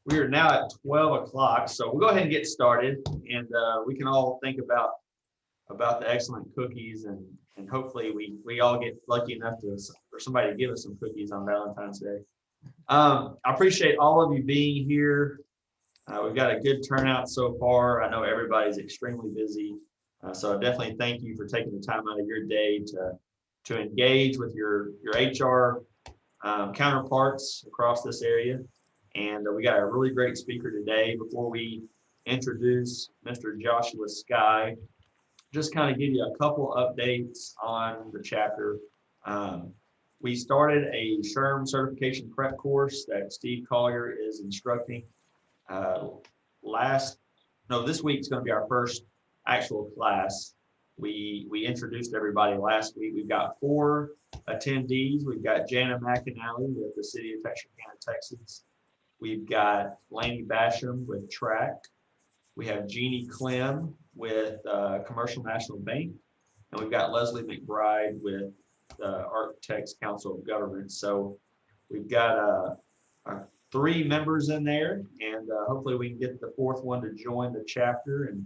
We are now at 12 o'clock, so we'll go ahead and get started, and we can all think about the excellent cookies, and hopefully we all get lucky enough for somebody to give us some cookies on Valentine's Day. I appreciate all of you being here. We've got a good turnout so far. I know everybody's extremely busy, so I definitely thank you for taking the time out of your day to engage with your HR counterparts across this area. And we got a really great speaker today. Before we introduce Mr. Joshua Sky, just kind of give you a couple updates on the chapter. We started a SHRM certification prep course that Steve Collier is instructing. This week's going to be our first actual class. We introduced everybody last week. We've got 4 attendees. We've got Jana McAnally with the City of Texarkana, Texas. We've got Laney Basham with Track. We have Jeannie Clem with Commercial National Bank. And we've got Leslie McBride with the Architects Council of Government. So we've got 3 members in there, and hopefully we can get the 4th one to join the chapter and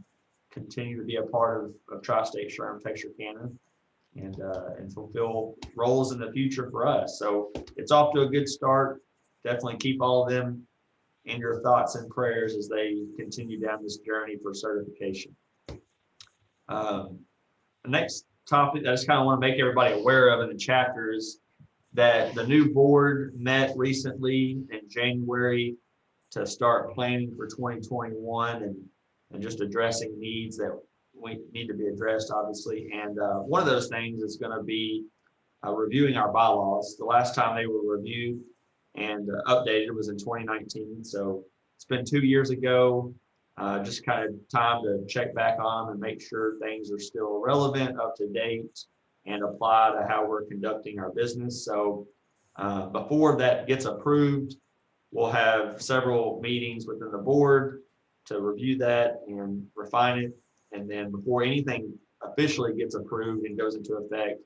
continue to be a part of Tri-State SHRM Texarkana and fulfill roles in the future for us. So it's off to a good start. Definitely keep all of them in your thoughts and prayers as they continue down this journey for certification. The next topic I just kind of want to make everybody aware of in the chapter is that the new board met recently in January to start planning for 2021 and just addressing needs that we need to be addressed, obviously. And one of those things is going to be reviewing our bylaws. The last time they were reviewed and updated was in 2019. So it's been 2 years ago. Just kind of time to check back on and make sure things are still relevant, up to date, and apply to how we're conducting our business. So before that gets approved, we'll have several meetings within the board to review that and refine it. And then before anything officially gets approved and goes into effect,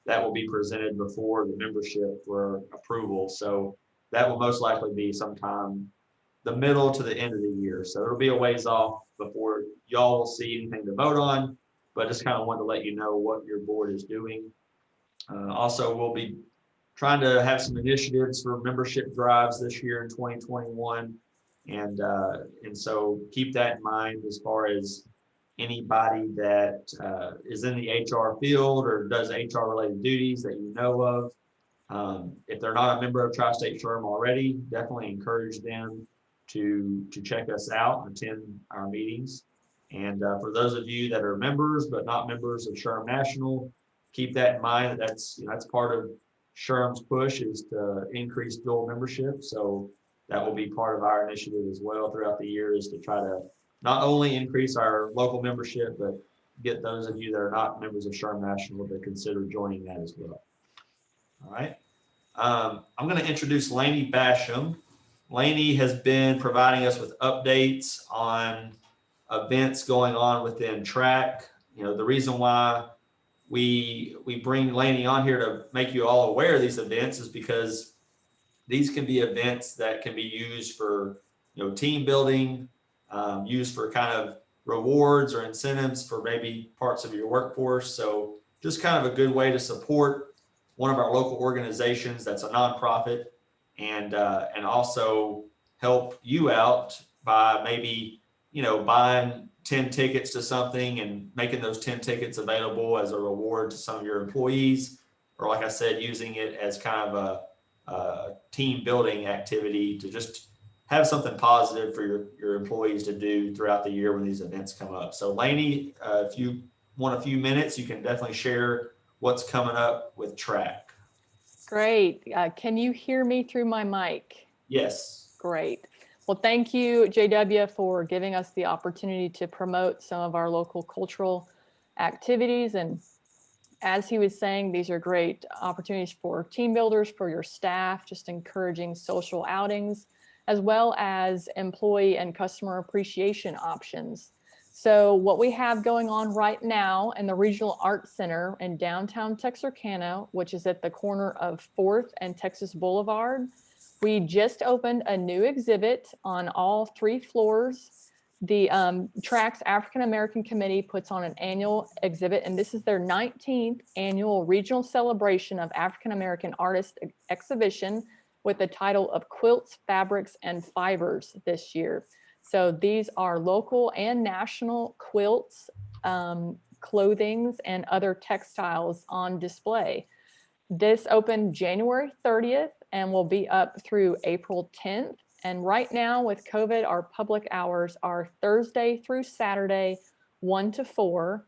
that will be presented before the membership for approval. So that will most likely be sometime the middle to the end of the year. So it'll be a ways off before y'all will see anything to vote on, but just kind of wanted to let you know what your board is doing. Also, we'll be trying to have some initiatives for membership drives this year in 2021. And so keep that in mind as far as anybody that is in the HR field or does HR related duties that you know of. If they're not a member of Tri-State SHRM already, definitely encourage them to check us out and attend our meetings. And for those of you that are members but not members of SHRM National, keep that in mind. That's part of SHRM's push is to increase dual membership. So that will be part of our initiative as well throughout the year, is to try to not only increase our local membership, but get those of you that are not members of SHRM National to consider joining that as well. All right. I'm going to introduce Laney Basham. Laney has been providing us with updates on events going on within Track. You know, the reason why we bring Laney on here to make you all aware of these events is because these can be events that can be used for, team building, used for kind of rewards or incentives for maybe parts of your workforce. So just kind of a good way to support one of our local organizations that's a nonprofit, and also help you out by maybe, buying 10 tickets to something and making those 10 tickets available as a reward to some of your employees, or like I said, using it as kind of a team building activity to just have something positive for your employees to do throughout the year when these events come up. So Laney, if you want a few minutes, you can definitely share what's coming up with Track. Great. Can you hear me through my mic? Yes. Great. Well, thank you, JW, for giving us the opportunity to promote some of our local cultural activities. And as he was saying, these are great opportunities for team builders, for your staff, just encouraging social outings, as well as employee and customer appreciation options. So what we have going on right now in the Regional Arts Center in downtown Texarkana, which is at the corner of 4th and Texas Boulevard, We just opened a new exhibit on all 3 floors. The TRAC's African American Committee puts on an annual exhibit, and this is their 19th annual regional celebration of African American artist exhibition with the title of Quilts, Fabrics, and Fibers this year. So these are local and national quilts, clothings, and other textiles on display. This opened January 30th and will be up through April 10th. And right now with COVID, our public hours are Thursday through Saturday, 1 to 4.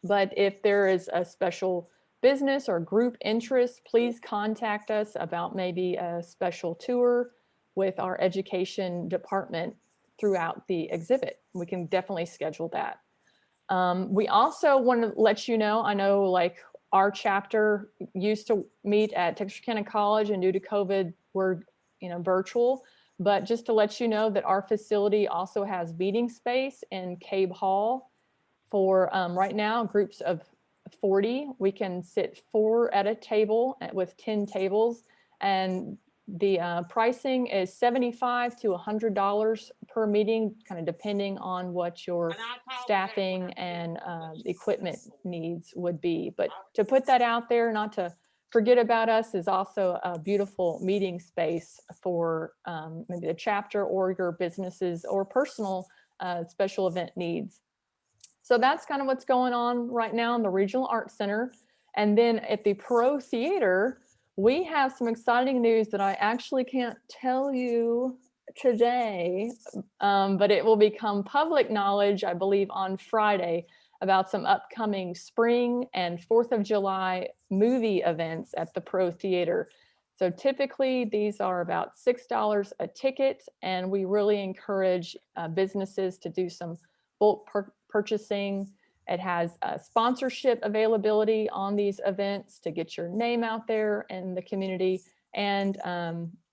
But if there is a special business or group interest, please contact us about maybe a special tour with our education department throughout the exhibit. We can definitely schedule that. We also want to let you know, I know like our chapter used to meet at Texarkana College, and due to COVID, we're virtual. But just to let you know that our facility also has meeting space in Cabe Hall for right now, groups of 40. We can sit 4 at a table with 10 tables, and the pricing is $75 to $100 per meeting, kind of depending on what your staffing and equipment needs would be. But to put that out there, not to forget about us, is also a beautiful meeting space for maybe the chapter or your businesses or personal special event needs. So that's kind of what's going on right now in the Regional Arts Center. And then at the Pro Theater, we have some exciting news that I actually can't tell you today, but it will become public knowledge, I believe, on Friday, about some upcoming spring and 4th of July movie events at the Pro Theater. So typically these are about $6 a ticket, and we really encourage businesses to do some bulk purchasing. It has sponsorship availability on these events to get your name out there in the community. And,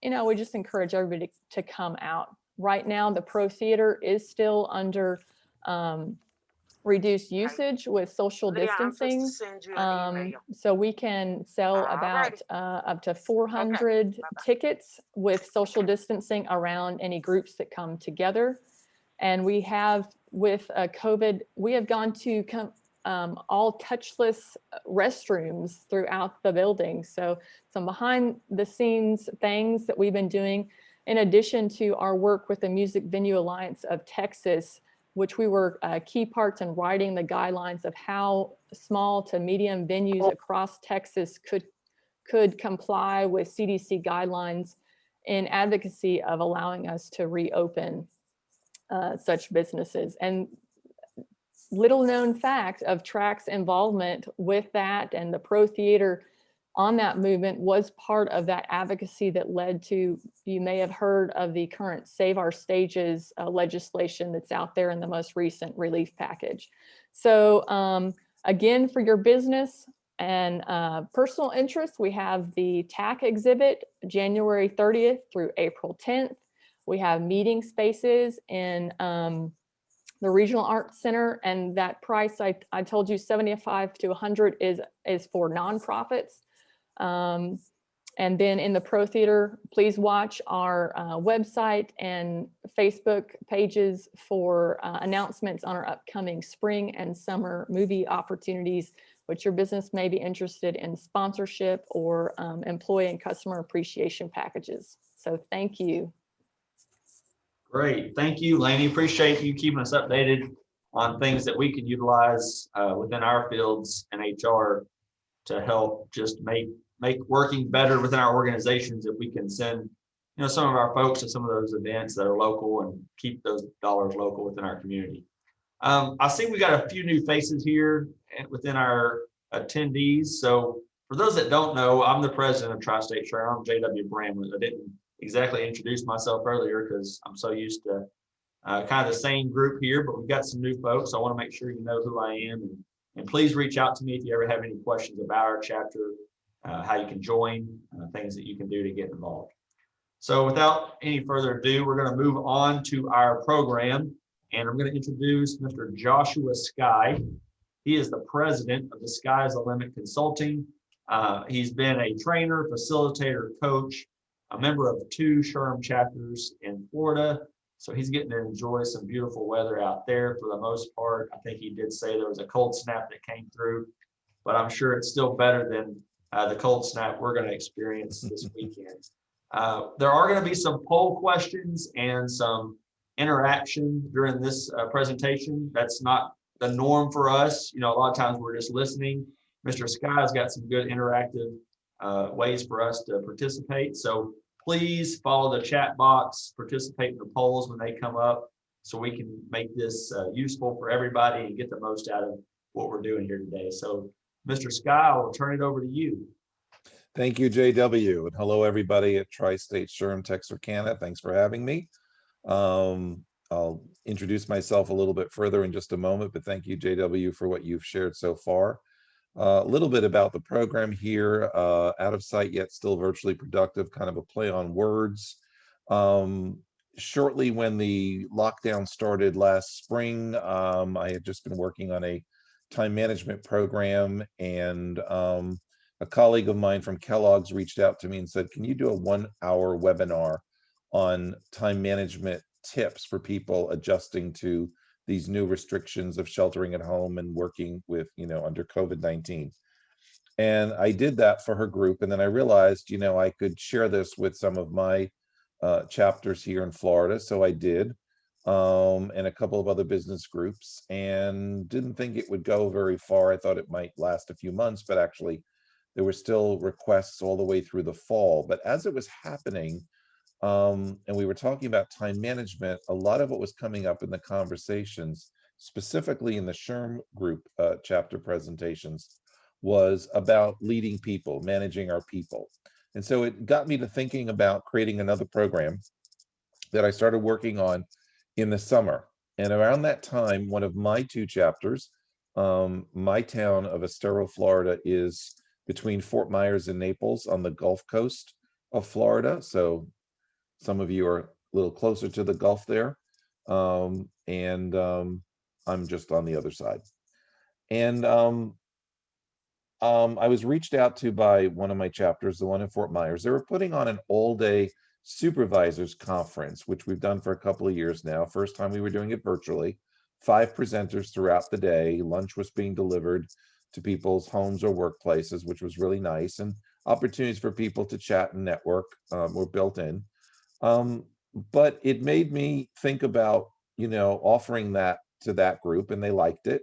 we just encourage everybody to come out. Right now, the Pro Theater is still under reduced usage with social distancing. So we can sell about up to 400 tickets with social distancing around any groups that come together. And we have, with COVID, we have gone to all touchless restrooms throughout the building. So some behind the scenes things that we've been doing, in addition to our work with the Music Venue Alliance of Texas, which we were key parts in writing the guidelines of how small to medium venues across Texas could comply with CDC guidelines in advocacy of allowing us to reopen such businesses. And little known fact of TRAC's involvement with that and the Pro Theater on that movement was part of that advocacy that led to, you may have heard of the current Save Our Stages legislation that's out there in the most recent relief package. So again, for your business and personal interest, we have the TAC exhibit January 30th through April 10th. We have meeting spaces in the Regional Arts Center, and that price I told you, $75 to $100 is for nonprofits. And then in the Pro Theater, please watch our website and Facebook pages for announcements on our upcoming spring and summer movie opportunities, which your business may be interested in sponsorship or employee and customer appreciation packages. So thank you. Great. Thank you, Lainey. Appreciate you keeping us updated on things that we can utilize within our fields and HR to help just make working better within our organizations. If we can send, some of our folks to some of those events that are local and keep those dollars local within our community. I see we got a few new faces here within our attendees. So for those that don't know, I'm the president of Tri-State SHRM. I'm J.W. Bramlett. I didn't exactly introduce myself earlier because I'm so used to kind of the same group here, but we've got some new folks. I want to make sure you know who I am, and please reach out to me if you ever have any questions about our chapter, how you can join, things that you can do to get involved. So without any further ado, we're going to move on to our program, and I'm going to introduce Mr. Joshua Sky. He is the president of the Sky's the Limit Consulting. He's been a trainer, facilitator, coach, a member of 2 SHRM chapters in Florida. So he's getting to enjoy some beautiful weather out there for the most part. I think he did say there was a cold snap that came through, but I'm sure it's still better than the cold snap we're going to experience this weekend. There are going to be some poll questions and some interaction during this presentation. That's not the norm for us. A lot of times we're just listening. Mr. Sky's got some good interactive ways for us to participate. So please follow the chat box, participate in the polls when they come up so we can make this useful for everybody and get the most out of what we're doing here today. So Mr. Sky, I will turn it over to you. Thank you, JW, and hello everybody at Tri-State SHRM Texarkana. Thanks for having me. I'll introduce myself a little bit further in just a moment, but thank you, JW, for what you've shared so far. A little bit about the program here, out of sight yet still virtually productive, kind of a play on words. Shortly when the lockdown started last spring, I had just been working on a time management program, and a colleague of mine from Kellogg's reached out to me and said, can you do a 1-hour webinar on time management tips for people adjusting to these new restrictions of sheltering at home and working with, under COVID-19. And I did that for her group. And then I realized, I could share this with some of my chapters here in Florida. So I did, and a couple of other business groups, and didn't think it would go very far. I thought it might last a few months, but actually there were still requests all the way through the fall. But as it was happening, and we were talking about time management, a lot of what was coming up in the conversations, specifically in the SHRM group chapter presentations, was about leading people, managing our people. And so it got me to thinking about creating another program that I started working on in the summer. And around that time, one of my 2 chapters, my town of Estero, Florida, is between Fort Myers and Naples on the Gulf Coast of Florida. So some of you are a little closer to the Gulf there. I'm just on the other side. And I was reached out to by one of my chapters, the one in Fort Myers. They were putting on an all-day supervisors conference, which we've done for a couple of years now. First time we were doing it virtually, 5 presenters throughout the day. Lunch was being delivered to people's homes or workplaces, which was really nice. And opportunities for people to chat and network were built in. But it made me think about, offering that to that group, and they liked it.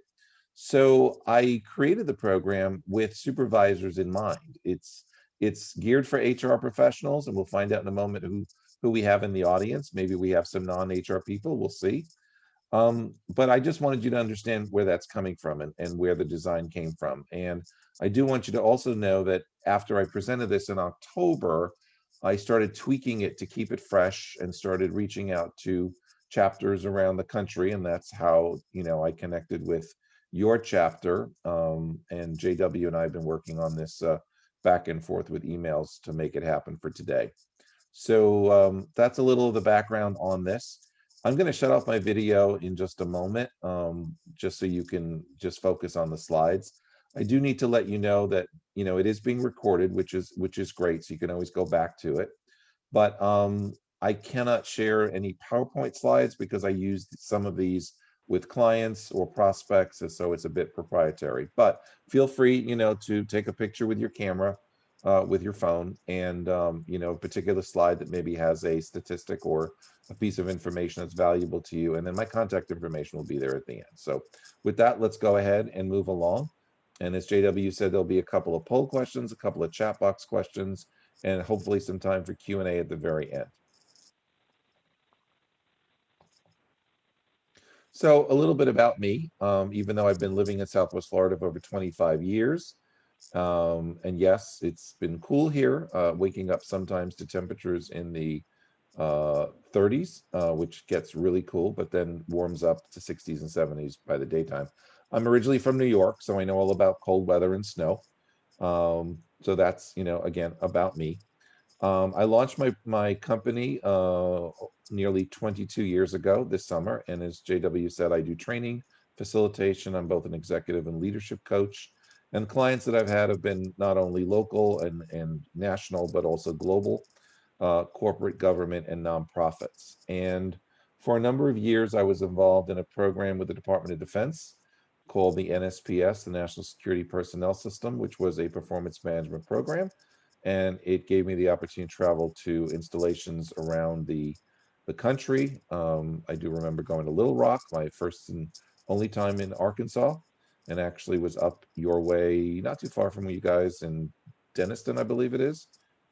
So I created the program with supervisors in mind. It's geared for HR professionals, and we'll find out in a moment who we have in the audience. Maybe we have some non-HR people, we'll see. But I just wanted you to understand where that's coming from and where the design came from. And I do want you to also know that after I presented this in October, I started tweaking it to keep it fresh and started reaching out to chapters around the country. And that's how, I connected with your chapter. And JW and I have been working on this back and forth with emails to make it happen for today. So that's a little of the background on this. I'm going to shut off my video in just a moment, just so you can just focus on the slides. I do need to let you know that, it is being recorded, which is great. So you can always go back to it. But I cannot share any PowerPoint slides because I used some of these with clients or prospects, and so it's a bit proprietary. But feel free, to take a picture with your camera, with your phone, and a particular slide that maybe has a statistic or a piece of information that's valuable to you, and then my contact information will be there at the end. So with that, let's go ahead and move along. And as JW said, there'll be a couple of poll questions, a couple of chat box questions, and hopefully some time for Q&A at the very end. So a little bit about me, even though I've been living in Southwest Florida for over 25 years. And yes, it's been cool here, waking up sometimes to temperatures in the 30s, which gets really cool, but then warms up to 60s and 70s by the daytime. I'm originally from New York, so I know all about cold weather and snow. So that's, again, about me. I launched my company nearly 22 years ago this summer. And as JW said, I do training, facilitation. I'm both an executive and leadership coach. And clients that I've had have been not only local and national, but also global. corporate government and nonprofits. And for a number of years, I was involved in a program with the Department of Defense called the NSPS, the National Security Personnel System, which was a performance management program. And it gave me the opportunity to travel to installations around the country. I do remember going to Little Rock, my first and only time in Arkansas, and actually was up your way, not too far from you guys in Denniston, I believe it is,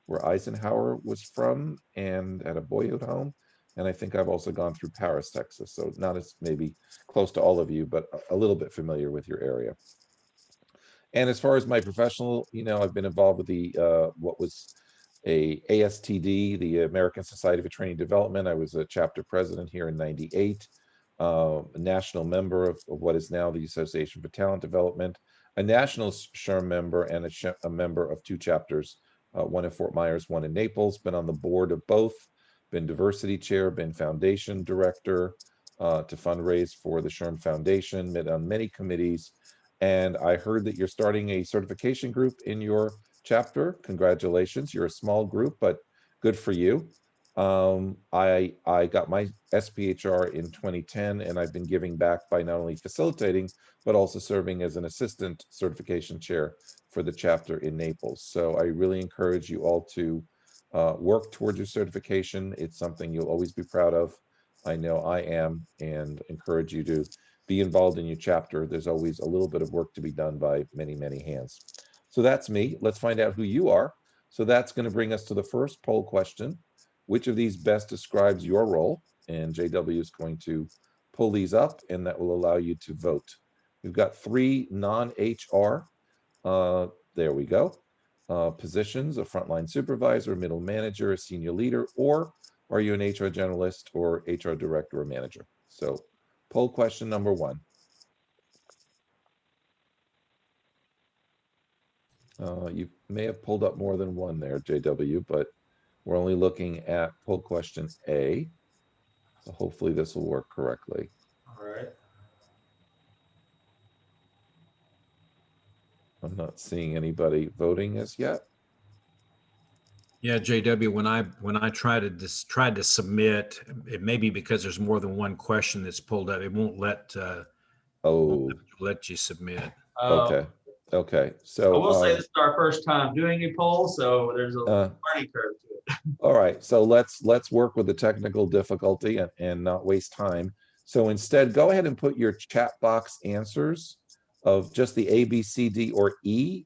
where Eisenhower was from, and at a boyhood home. And I think I've also gone through Paris, Texas. So not as maybe close to all of you, but a little bit familiar with your area. And as far as my professional, I've been involved with the what was a ASTD, the American Society for Training Development. I was a chapter president here in '98, a national member of what is now the Association for Talent Development, a national SHRM member, and a member of two chapters, one in Fort Myers, one in Naples. Been on the board of both, been diversity chair, been foundation director to fundraise for the SHRM Foundation, met on many committees. And I heard that you're starting a certification group in your chapter. Congratulations. You're a small group, but good for you. I got my SPHR in 2010, and I've been giving back by not only facilitating, but also serving as an assistant certification chair for the chapter in Naples. So I really encourage you all to work towards your certification. It's something you'll always be proud of. I know I am, and encourage you to be involved in your chapter. There's always a little bit of work to be done by many, many hands. So that's me. Let's find out who you are. So that's going to bring us to the first poll question. Which of these best describes your role? And JW is going to pull these up, and that will allow you to vote. We've got 3 non-HR. There we go. Positions: a frontline supervisor, a middle manager, a senior leader, or are you an HR generalist or HR director or manager? So poll question number 1. You may have pulled up more than one there, JW, but we're only looking at poll question A. So hopefully this will work correctly. All right. I'm not seeing anybody voting as yet. Yeah, JW, when I tried to submit, it may be because there's more than one question that's pulled up. It won't let you submit. Okay. Okay. I So will say this is our first time doing a poll, so there's a learning curve to it. all right. So let's work with the technical difficulty and not waste time. So instead, go ahead and put your chat box answers of just the A, B, C, D, or E,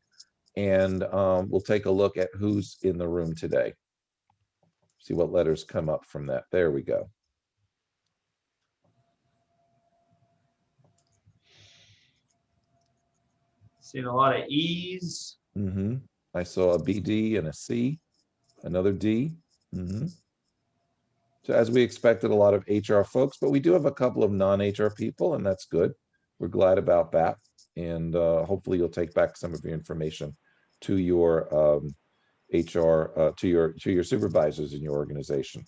and we'll take a look at who's in the room today. See what letters come up from that. There we go. Seen a lot of E's. I saw a BD and a C, another D. So as we expected, a lot of HR folks, but we do have a couple of non-HR people, and that's good. We're glad about that. And hopefully you'll take back some of your information to your HR, to your supervisors in your organization.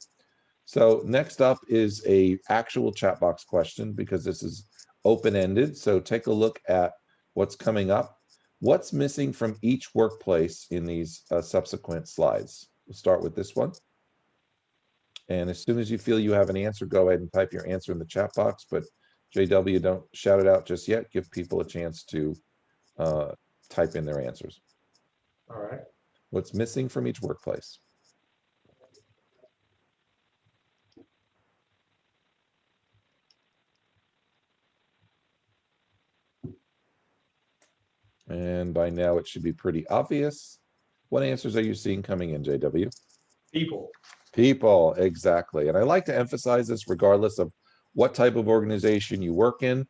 So next up is a actual chat box question, because this is open-ended. So take a look at what's coming up. What's missing from each workplace in these subsequent slides? We'll start with this one. And as soon as you feel you have an answer, go ahead and type your answer in the chat box. But JW, don't shout it out just yet. Give people a chance to type in their answers. All right. What's missing from each workplace? And by now it should be pretty obvious. What answers are you seeing coming in, JW? People. People, exactly. And I like to emphasize this regardless of what type of organization you work in,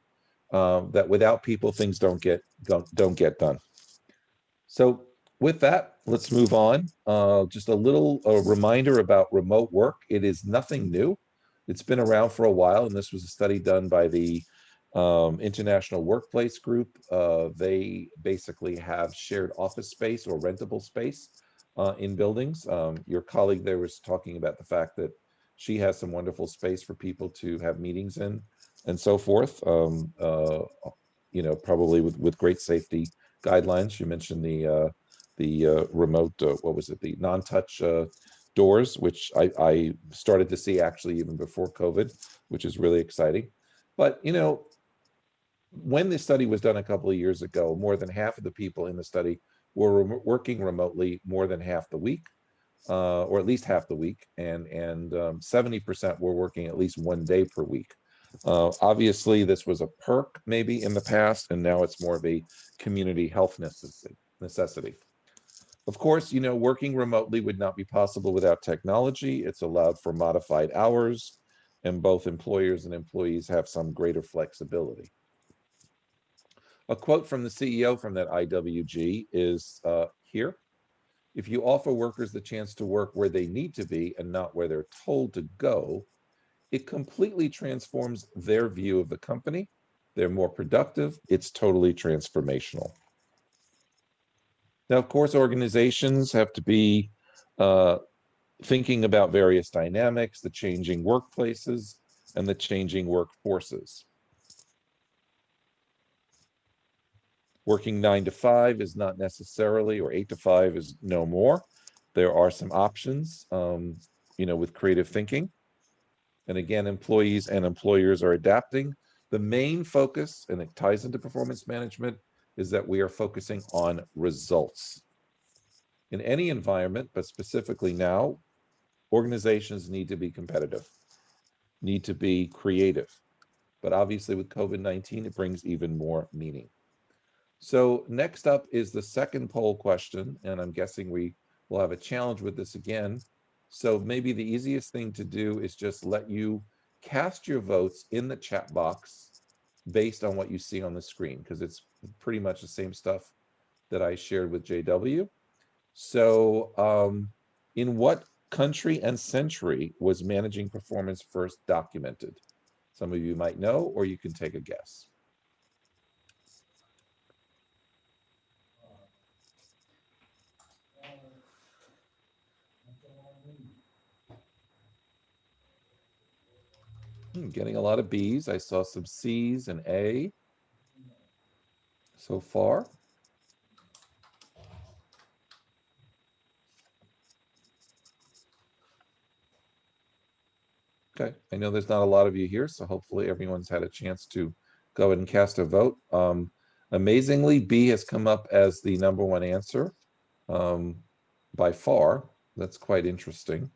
that without people, things don't get done. So with that, let's move on. Just a little reminder about remote work. It is nothing new. It's been around for a while, and this was a study done by the International Workplace Group. They basically have shared office space or rentable space in buildings. Your colleague there was talking about the fact that she has some wonderful space for people to have meetings in and so forth. Probably with great safety guidelines. You mentioned the remote, what was it? The non-touch doors, which I started to see actually even before COVID, which is really exciting. But, you know, when this study was done a couple of years ago, more than half of the people in the study were working remotely more than half the week, or at least half the week, and 70% were working at least 1 day per week. Obviously, this was a perk maybe in the past, and now it's more of a community health necessity. Of course, you know, working remotely would not be possible without technology. It's allowed for modified hours, and both employers and employees have some greater flexibility. A quote from the CEO from that IWG is here. If you offer workers the chance to work where they need to be and not where they're told to go, it completely transforms their view of the company. They're more productive. It's totally transformational. Now, of course, organizations have to be thinking about various dynamics, the changing workplaces and the changing workforces. Working 9 to 5 is not necessarily, or 8 to 5 is no more. There are some options, you know, with creative thinking. And again, employees and employers are adapting. The main focus, and it ties into performance management, is that we are focusing on results. In any environment, but specifically now, organizations need to be competitive, need to be creative. But obviously with COVID-19, it brings even more meaning. So next up is the second poll question, and I'm guessing we will have a challenge with this again. So maybe the easiest thing to do is just let you cast your votes in the chat box based on what you see on the screen, because it's pretty much the same stuff that I shared with JW. So in what country and century was managing performance first documented? Some of you might know, or you can take a guess. Getting a lot of B's. I saw some C's and A so far. Okay, I know there's not a lot of you here, so hopefully everyone's had a chance to go ahead and cast a vote. Amazingly, B has come up as the #1 answer by far. That's quite interesting.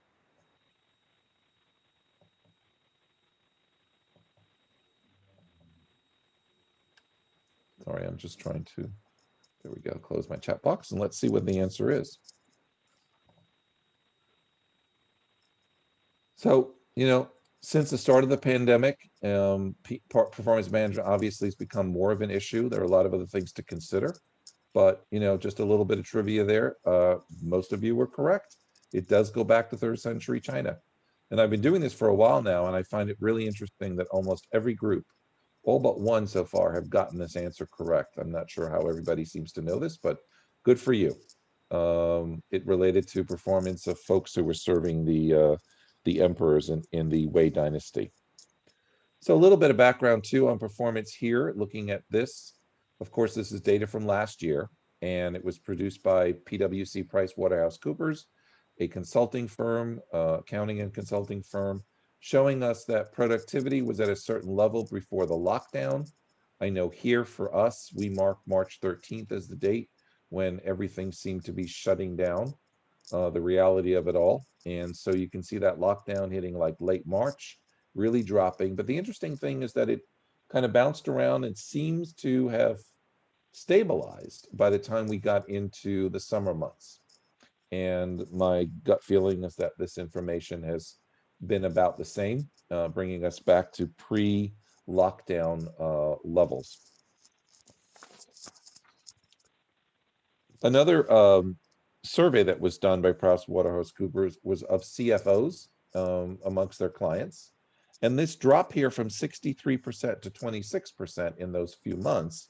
Sorry, I'm just trying to, there we go, close my chat box, and let's see what the answer is. So, you know, since the start of the pandemic, performance management obviously has become more of an issue. There are a lot of other things to consider, but, you know, just a little bit of trivia there. Most of you were correct. It does go back to 3rd century China. And I've been doing this for a while now, and I find it really interesting that almost every group, all but one so far, have gotten this answer correct. I'm not sure how everybody seems to know this, but good for you. It related to performance of folks who were serving the emperors in the Wei dynasty. So a little bit of background too on performance here, looking at this. Of course, this is data from last year, and it was produced by PwC PricewaterhouseCoopers, a consulting firm, accounting and consulting firm, showing us that productivity was at a certain level before the lockdown. I know here for us, we mark March 13th as the date when everything seemed to be shutting down, the reality of it all. And so you can see that lockdown hitting like late March, really dropping. But the interesting thing is that it kind of bounced around and seems to have stabilized by the time we got into the summer months. And my gut feeling is that this information has been about the same, bringing us back to pre-lockdown levels. Another survey that was done by PricewaterhouseCoopers was of CFOs amongst their clients. And this drop here from 63% to 26% in those few months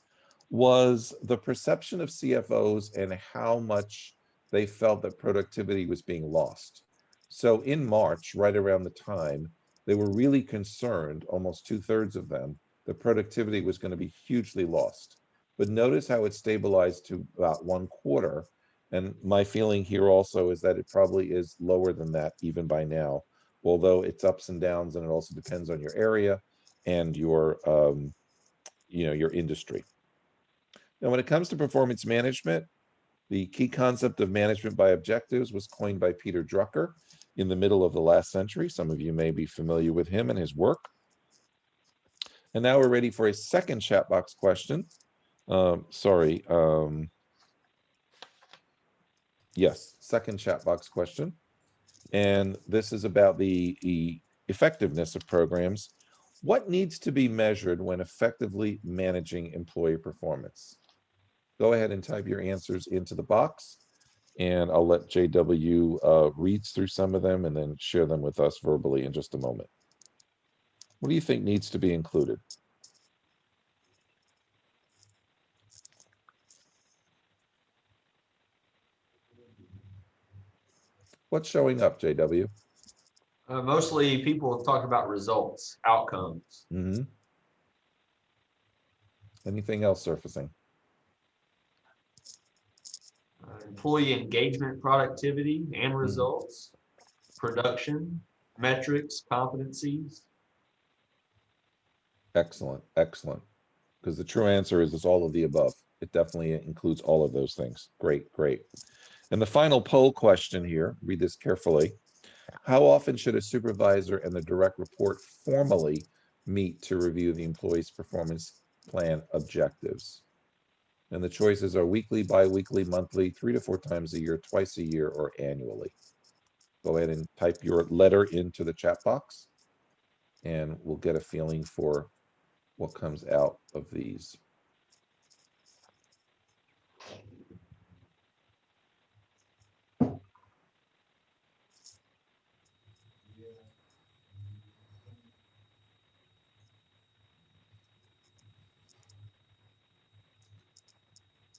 was the perception of CFOs and how much they felt that productivity was being lost. So in March, right around the time, they were really concerned, almost 2/3 of them, that productivity was going to be hugely lost. But notice how it stabilized to about 1/4. And my feeling here also is that it probably is lower than that even by now, although it's ups and downs, and it also depends on your area and your, your industry. Now, when it comes to performance management, the key concept of management by objectives was coined by Peter Drucker in the middle of the last century. Some of you may be familiar with him and his work. And now we're ready for a second chat box question. Yes, second chat box question. And this is about the effectiveness of programs. What needs to be measured when effectively managing employee performance? Go ahead and type your answers into the box, and I'll let JW read through some of them and then share them with us verbally in just a moment. What do you think needs to be included? What's showing up, JW? Mostly people talk about results, outcomes. Mm-hmm. Anything else surfacing? Employee engagement, productivity, and results, production, metrics, competencies. Excellent, excellent. Because the true answer is it's all of the above. It definitely includes all of those things. Great, great. And the final poll question here, read this carefully. How often should a supervisor and the direct report formally meet to review the employee's performance plan objectives? And the choices are weekly, bi-weekly, monthly, 3 to 4 times a year, twice a year, or annually. Go ahead and type your letter into the chat box, and we'll get a feeling for what comes out of these.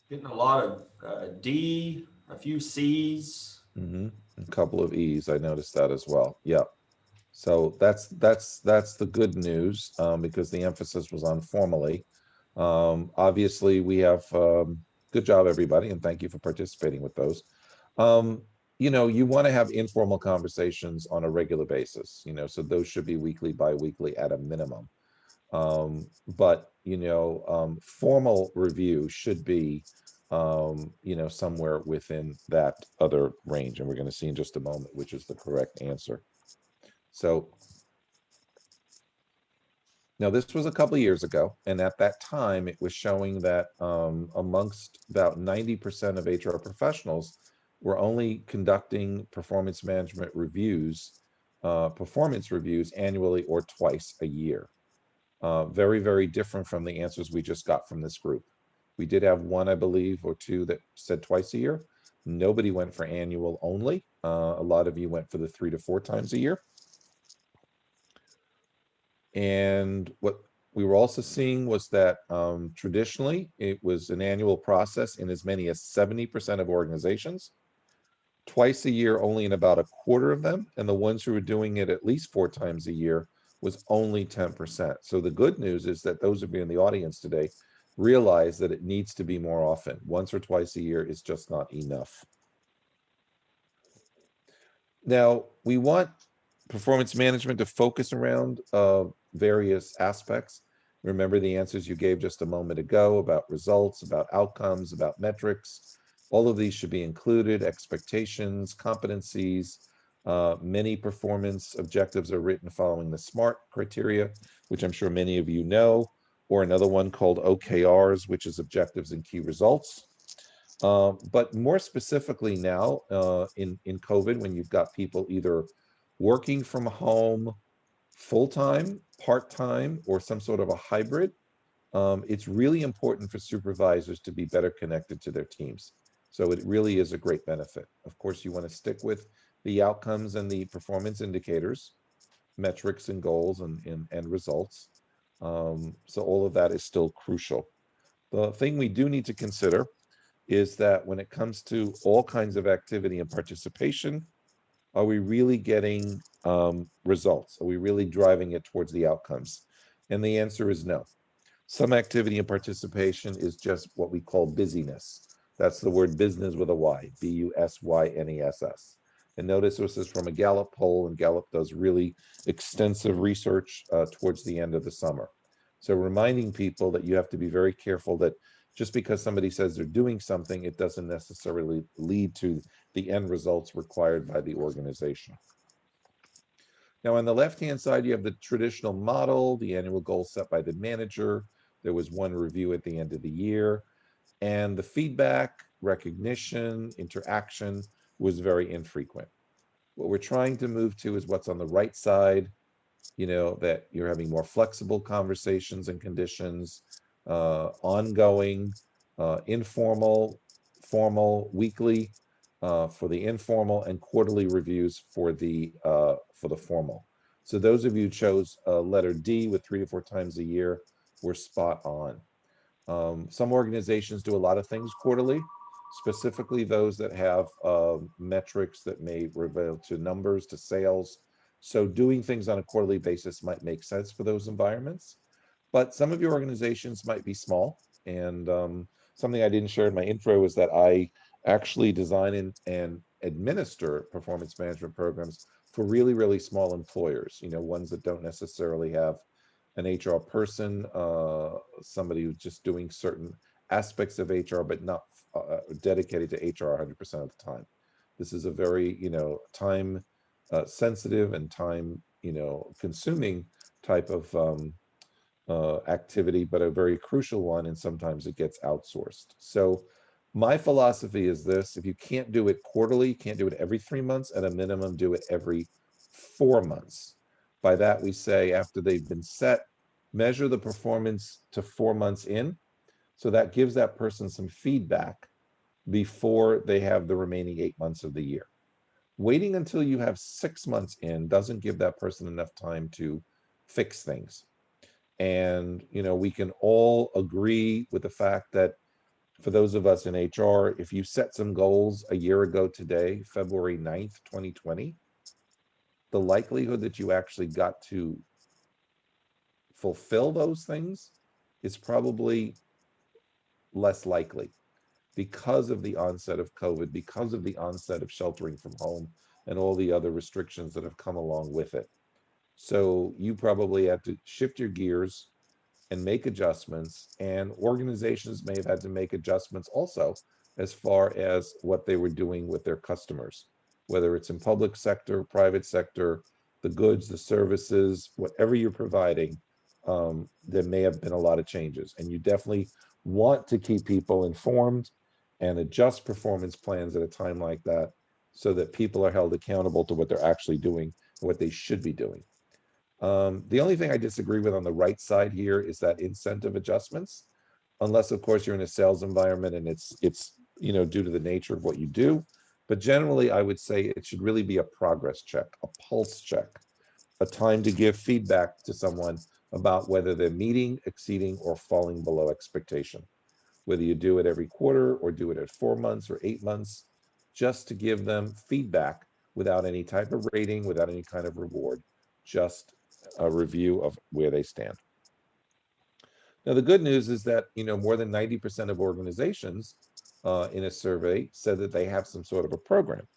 Getting a lot of D, a few C's. A couple of E's, I noticed that as well. Yeah. So that's the good news, because the emphasis was on formally. Obviously, we have good job, everybody, and thank you for participating with those. You want to have informal conversations on a regular basis, so those should be weekly, bi-weekly at a minimum. But formal review should be somewhere within that other range, and we're going to see in just a moment which is the correct answer. So now this was a couple of years ago, and at that time it was showing that amongst about 90% of HR professionals were only conducting performance management reviews, performance reviews annually or twice a year. Very, very different from the answers we just got from this group. We did have one, I believe, or two that said twice a year. Nobody went for annual only. A lot of you went for the 3 to 4 times a year. And what we were also seeing was that traditionally it was an annual process in as many as 70% of organizations, twice a year only in about a quarter of them, and the ones who were doing it at least 4 times a year was only 10%. So the good news is that those of you in the audience today realize that it needs to be more often. Once or twice a year is just not enough. Now, we want performance management to focus around various aspects. Remember the answers you gave just a moment ago about results, about outcomes, about metrics. All of these should be included: expectations, competencies. Many performance objectives are written following the SMART criteria, which I'm sure many of you know, or another one called OKRs, which is objectives and key results. But more specifically now, in COVID, when you've got people either working from home full-time, part-time, or some sort of a hybrid, it's really important for supervisors to be better connected to their teams. So it really is a great benefit. Of course, you want to stick with the outcomes and the performance indicators, metrics and goals and results. So all of that is still crucial. The thing we do need to consider is that when it comes to all kinds of activity and participation, are we really getting results? Are we really driving it towards the outcomes? And the answer is no. Some activity and participation is just what we call busyness. That's the word business with a Y, BUSYNESS. And notice this is from a Gallup poll, and Gallup does really extensive research towards the end of the summer. So reminding people that you have to be very careful that just because somebody says they're doing something, it doesn't necessarily lead to the end results required by the organization. Now, on the left-hand side, you have the traditional model, the annual goal set by the manager. There was one review at the end of the year, and the feedback, recognition, interaction was very infrequent. What we're trying to move to is what's on the right side, that you're having more flexible conversations and conditions, ongoing, informal, formal, weekly, for the informal, and quarterly reviews for the formal. So those of you who chose letter D with 3 to 4 times a year were spot on. Some organizations do a lot of things quarterly, specifically those that have metrics that may reveal to numbers, to sales. So doing things on a quarterly basis might make sense for those environments. But some of your organizations might be small. And something I didn't share in my intro is that I actually design and administer performance management programs for really, really small employers, ones that don't necessarily have an HR person, somebody who's just doing certain aspects of HR, but not dedicated to HR 100% of the time. This is a very, time sensitive and time, consuming type of activity, but a very crucial one, and sometimes it gets outsourced. So my philosophy is this: if you can't do it quarterly, can't do it every 3 months, at a minimum, do it every 4 months. By that, we say after they've been set, measure the performance to 4 months in. So that gives that person some feedback before they have the remaining 8 months of the year. Waiting until you have 6 months in doesn't give that person enough time to fix things. And, we can all agree with the fact that for those of us in HR, if you set some goals a year ago today, February 9th, 2020, the likelihood that you actually got to fulfill those things is probably less likely because of the onset of COVID, because of the onset of sheltering from home and all the other restrictions that have come along with it. So you probably have to shift your gears and make adjustments, and organizations may have had to make adjustments also as far as what they were doing with their customers, whether it's in public sector, private sector, the goods, the services, whatever you're providing. There may have been a lot of changes, and you definitely want to keep people informed and adjust performance plans at a time like that so that people are held accountable to what they're actually doing and what they should be doing. The only thing I disagree with on the right side here is that incentive adjustments, unless of course you're in a sales environment and it's due to the nature of what you do. But generally, I would say it should really be a progress check, a pulse check, a time to give feedback to someone about whether they're meeting, exceeding, or falling below expectation. Whether you do it every quarter or do it at 4 months or 8 months, just to give them feedback without any type of rating, without any kind of reward, just a review of where they stand. Now, the good news is that, more than 90% of organizations in a survey said that they have some sort of a program.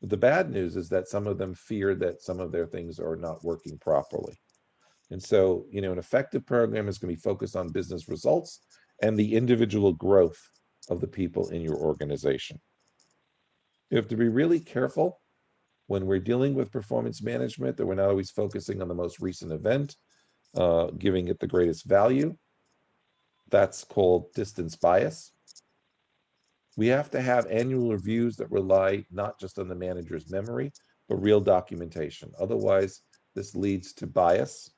But the bad news is that some of them fear that some of their things are not working properly. And so, an effective program is going to be focused on business results and the individual growth of the people in your organization. You have to be really careful when we're dealing with performance management that we're not always focusing on the most recent event, giving it the greatest value. That's called distance bias. We have to have annual reviews that rely not just on the manager's memory, but real documentation. Otherwise, this leads to bias,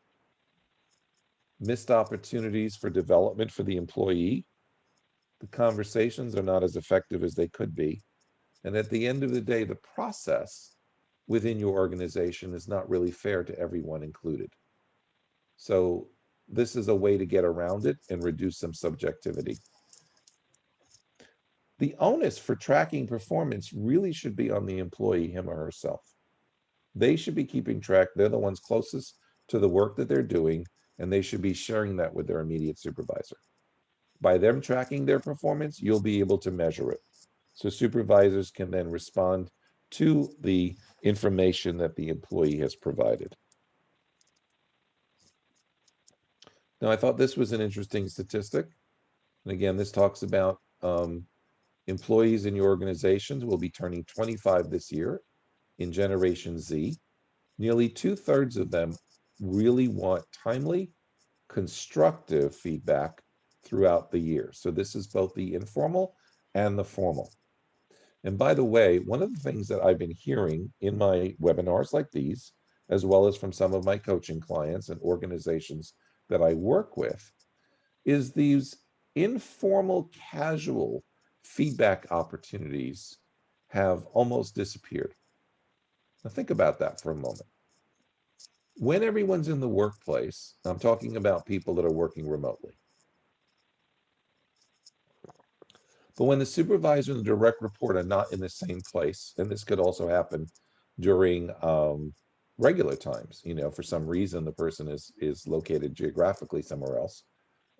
missed opportunities for development for the employee. The conversations are not as effective as they could be. And at the end of the day, the process within your organization is not really fair to everyone included. So this is a way to get around it and reduce some subjectivity. The onus for tracking performance really should be on the employee, him or herself. They should be keeping track. They're the ones closest to the work that they're doing, and they should be sharing that with their immediate supervisor. By them tracking their performance, you'll be able to measure it. So supervisors can then respond to the information that the employee has provided. Now, I thought this was an interesting statistic. And again, this talks about employees in your organizations will be turning 25 this year in Generation Z. Nearly 2/3 of them really want timely, constructive feedback throughout the year. So this is both the informal and the formal. And by the way, one of the things that I've been hearing in my webinars like these, as well as from some of my coaching clients and organizations that I work with, is these informal, casual feedback opportunities have almost disappeared. Now think about that for a moment. When everyone's in the workplace, I'm talking about people that are working remotely. But when the supervisor and the direct report are not in the same place, and this could also happen during regular times, for some reason the person is located geographically somewhere else.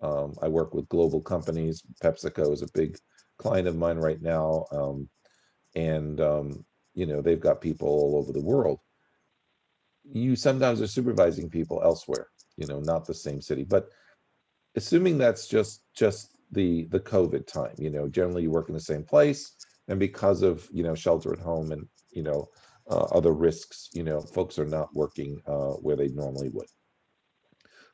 I work with global companies. PepsiCo is a big client of mine right now. And they've got people all over the world. You sometimes are supervising people elsewhere, not the same city. But assuming that's just the COVID time, generally you work in the same place, and because of shelter at home and other risks, folks are not working where they normally would.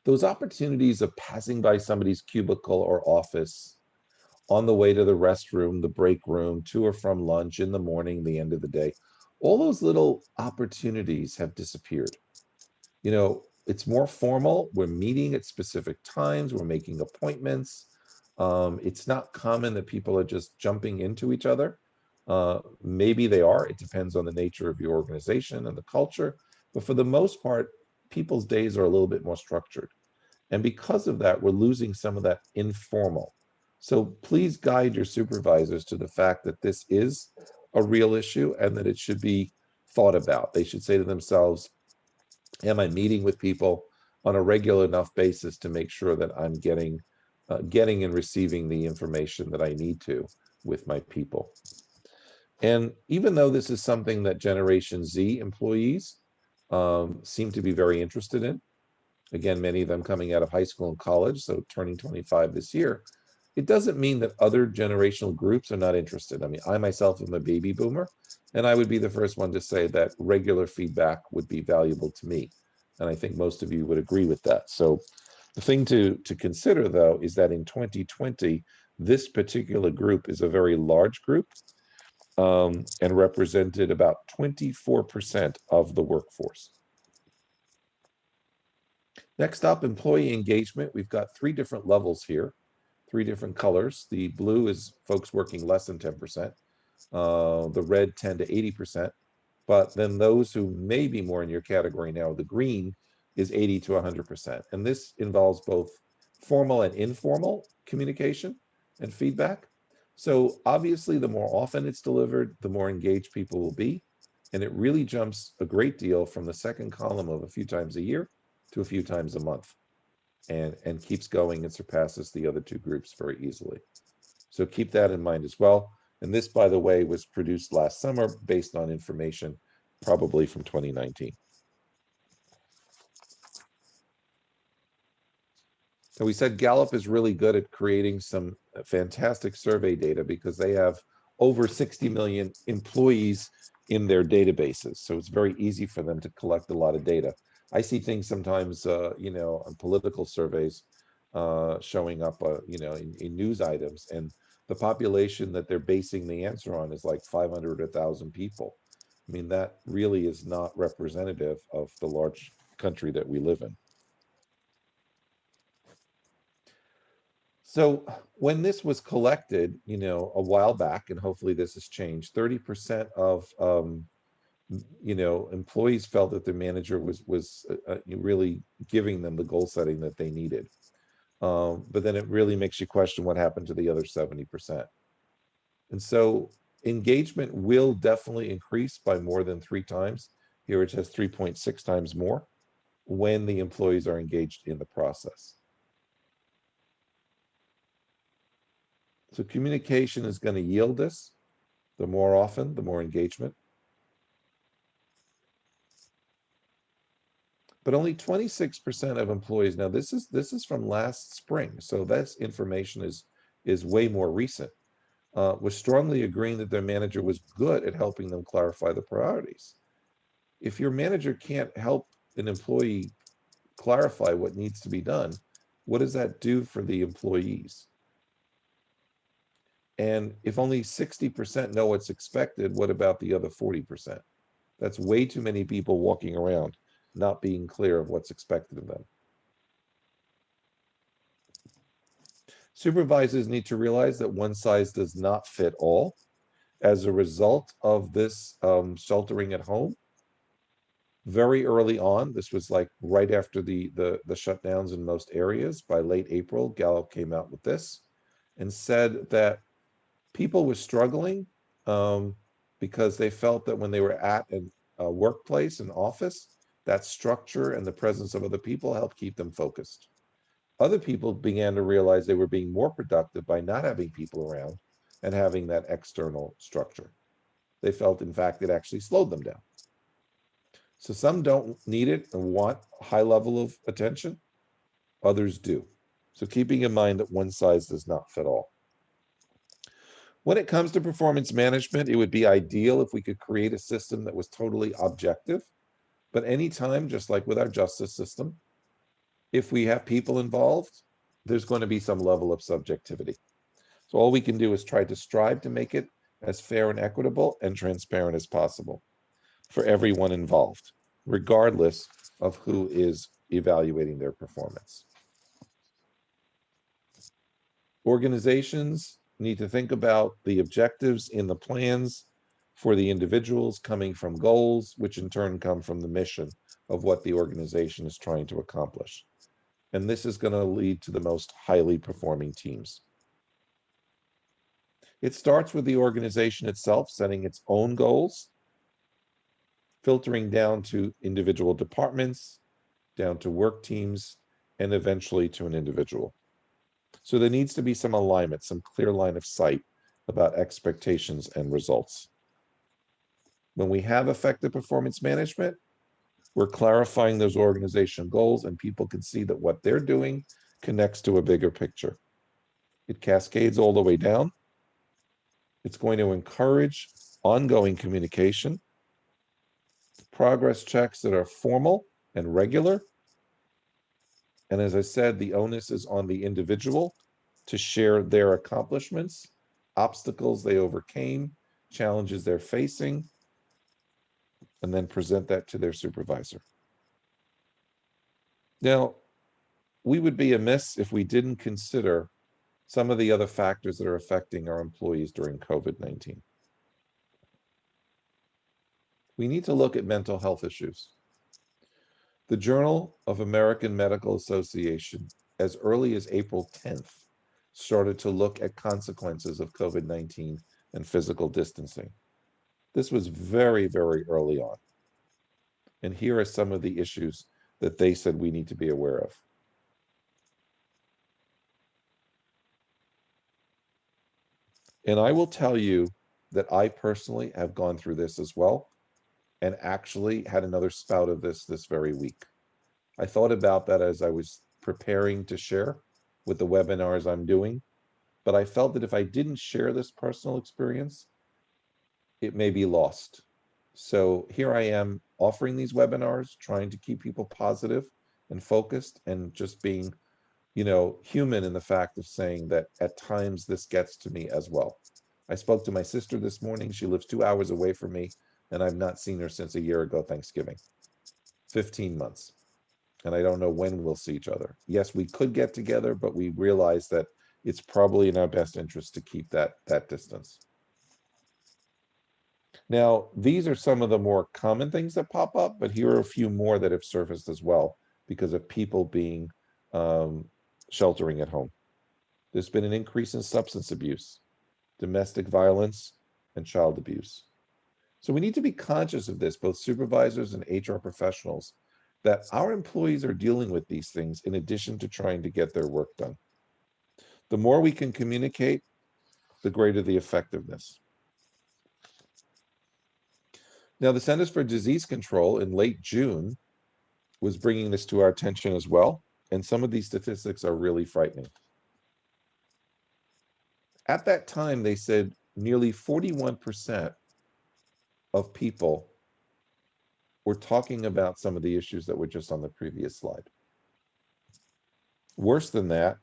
Those opportunities of passing by somebody's cubicle or office on the way to the restroom, the break room, to or from lunch, in the morning, the end of the day, all those little opportunities have disappeared. It's more formal. We're meeting at specific times. We're making appointments. It's not common that people are just jumping into each other. Maybe they are. It depends on the nature of your organization and the culture. But for the most part, people's days are a little bit more structured. And because of that, we're losing some of that informal. So please guide your supervisors to the fact that this is a real issue and that it should be thought about. They should say to themselves, am I meeting with people on a regular enough basis to make sure that I'm getting and receiving the information that I need to with my people? And even though this is something that Generation Z employees seem to be very interested in, again, many of them coming out of high school and college, so turning 25 this year, it doesn't mean that other generational groups are not interested. I mean, I myself am a baby boomer, and I would be the first one to say that regular feedback would be valuable to me. And I think most of you would agree with that. So the thing to consider, though, is that in 2020, this particular group is a very large group and represented about 24% of the workforce. Next up, employee engagement. We've got 3 different levels here, 3 different colors. The blue is folks working less than 10%, the red 10 to 80%, but then those who may be more in your category now, the green is 80 to 100%. And this involves both formal and informal communication and feedback. So obviously, the more often it's delivered, the more engaged people will be. And it really jumps a great deal from the second column of a few times a year to a few times a month, and keeps going and surpasses the other 2 groups very easily. So keep that in mind as well. And this, by the way, was produced last summer based on information probably from 2019. So we said Gallup is really good at creating some fantastic survey data because they have over 60 million employees in their databases. So it's very easy for them to collect a lot of data. I see things sometimes, on political surveys showing up, in news items, and the population that they're basing the answer on is like 500 or 1,000 people. I mean, that really is not representative of the large country that we live in. So when this was collected, a while back, and hopefully this has changed, 30% of employees felt that their manager was really giving them the goal setting that they needed. But then it really makes you question what happened to the other 70%. And so engagement will definitely increase by more than 3 times. Here it says 3.6 times more when the employees are engaged in the process. So communication is going to yield this. The more often, the more engagement. But only 26% of employees, now this is from last spring, so this information is way more recent, was strongly agreeing that their manager was good at helping them clarify the priorities. If your manager can't help an employee clarify what needs to be done, what does that do for the employees? And if only 60% know what's expected, what about the other 40%? That's way too many people walking around not being clear of what's expected of them. Supervisors need to realize that one size does not fit all. As a result of this sheltering at home, very early on, this was like right after the shutdowns in most areas, by late April, Gallup came out with this and said that people were struggling because they felt that when they were at a workplace, an office, that structure and the presence of other people helped keep them focused. Other people began to realize they were being more productive by not having people around and having that external structure. They felt, in fact, it actually slowed them down. So some don't need it and want a high level of attention. Others do. So keeping in mind that one size does not fit all. When it comes to performance management, it would be ideal if we could create a system that was totally objective. But anytime, just like with our justice system, if we have people involved, there's going to be some level of subjectivity. So all we can do is try to strive to make it as fair and equitable and transparent as possible for everyone involved, regardless of who is evaluating their performance. Organizations need to think about the objectives in the plans for the individuals coming from goals, which in turn come from the mission of what the organization is trying to accomplish. And this is going to lead to the most highly performing teams. It starts with the organization itself setting its own goals, filtering down to individual departments, down to work teams, and eventually to an individual. So there needs to be some alignment, some clear line of sight about expectations and results. When we have effective performance management, we're clarifying those organizational goals and people can see that what they're doing connects to a bigger picture. It cascades all the way down. It's going to encourage ongoing communication, progress checks that are formal and regular. And as I said, the onus is on the individual to share their accomplishments, obstacles they overcame, challenges they're facing, and then present that to their supervisor. Now, we would be amiss if we didn't consider some of the other factors that are affecting our employees during COVID-19. We need to look at mental health issues. The Journal of American Medical Association, as early as April 10th, started to look at consequences of COVID-19 and physical distancing. This was very, very early on. And here are some of the issues that they said we need to be aware of. And I will tell you that I personally have gone through this as well and actually had another spout of this very week. I thought about that as I was preparing to share with the webinars I'm doing, but I felt that if I didn't share this personal experience, it may be lost. So here I am offering these webinars, trying to keep people positive and focused and just being, human in the fact of saying that at times this gets to me as well. I spoke to my sister this morning. She lives 2 hours away from me, and I've not seen her since a year ago Thanksgiving, 15 months. And I don't know when we'll see each other. Yes, we could get together, but we realize that it's probably in our best interest to keep that distance. Now, these are some of the more common things that pop up, but here are a few more that have surfaced as well because of people being sheltering at home. There's been an increase in substance abuse, domestic violence, and child abuse. So we need to be conscious of this, both supervisors and HR professionals, that our employees are dealing with these things in addition to trying to get their work done. The more we can communicate the greater the effectiveness. Now, the Centers for Disease Control in late June was bringing this to our attention as well, and some of these statistics are really frightening. At that time, they said nearly 41% of people were talking about some of the issues that were just on the previous slide. Worse than that,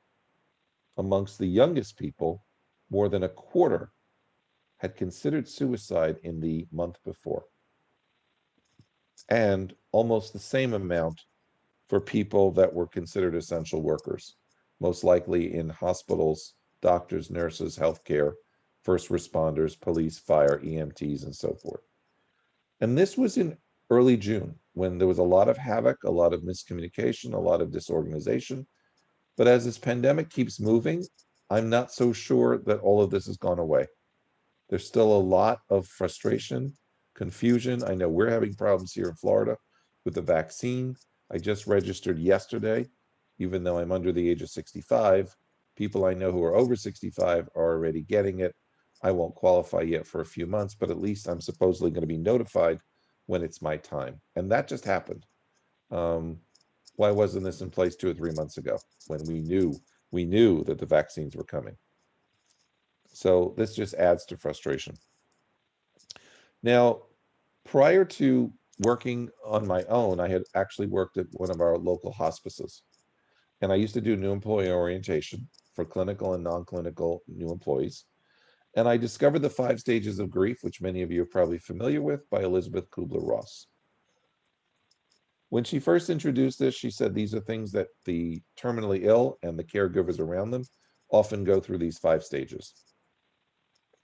amongst the youngest people, more than a quarter had considered suicide in the month before. And almost the same amount for people that were considered essential workers, most likely in hospitals, doctors, nurses, healthcare, first responders, police, fire, EMTs, and so forth. And this was in early June, when there was a lot of havoc, a lot of miscommunication, a lot of disorganization. But as this pandemic keeps moving, I'm not so sure that all of this has gone away. There's still a lot of frustration, confusion. I know we're having problems here in Florida with the vaccine. I just registered yesterday, even though I'm under the age of 65. People I know who are over 65 are already getting it. I won't qualify yet for a few months, but at least I'm supposedly going to be notified when it's my time. And that just happened. Why wasn't this in place 2 or 3 months ago when we knew that the vaccines were coming? So this just adds to frustration. Now, prior to working on my own, I had actually worked at one of our local hospices. And I used to do new employee orientation for clinical and non-clinical new employees. And I discovered the 5 stages of grief, which many of you are probably familiar with, by Elizabeth Kubler-Ross. When she first introduced this, she said these are things that the terminally ill and the caregivers around them often go through these 5 stages.